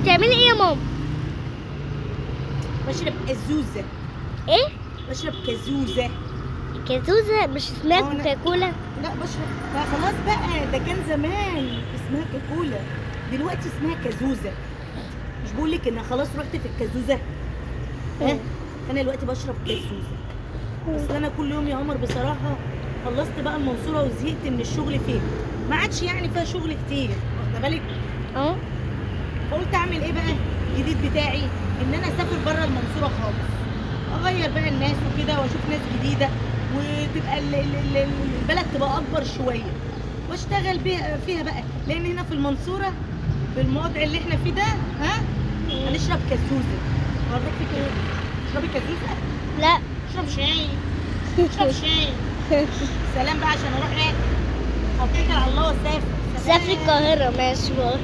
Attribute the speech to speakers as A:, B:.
A: بتعملي ايه يا ماما؟
B: بشرب كازوزه.
A: ايه؟
B: بشرب كازوزه.
A: كازوزة مش اسمها
B: أنا-
A: كوكاكولا؟
B: لا بشرب بقى خلاص بقى، ده كان زمان اسمها كاكولا، دلوقتي اسمها كازوزه. مش بقول لك ان خلاص رحت في الكازوزه؟ ها؟ انا دلوقتي بشرب كازوزه. اصل انا كل يوم يا عمر بصراحه خلصت بقى المنصوره وزهقت من الشغل فيها، ما عادش يعني فيها شغل كتير، واخده بالك؟
A: اه.
B: فقلت اعمل ايه بقى الجديد بتاعي؟ ان انا اسافر بره المنصوره خالص، اغير بقى الناس وكده واشوف ناس جديده، وتبقى البلد تبقى اكبر شويه، واشتغل بيها فيها بقى، لان هنا في المنصوره بالوضع اللي احنا فيه ده ها هنشرب كازوزه. وريكي كده، اشربي كازوزه.
A: لا.
B: اشرب شاي. اشرب شاي. سلام بقى عشان اروح ايه، اتكل على الله واسافر.
A: سافري القاهرة ماشي بقى.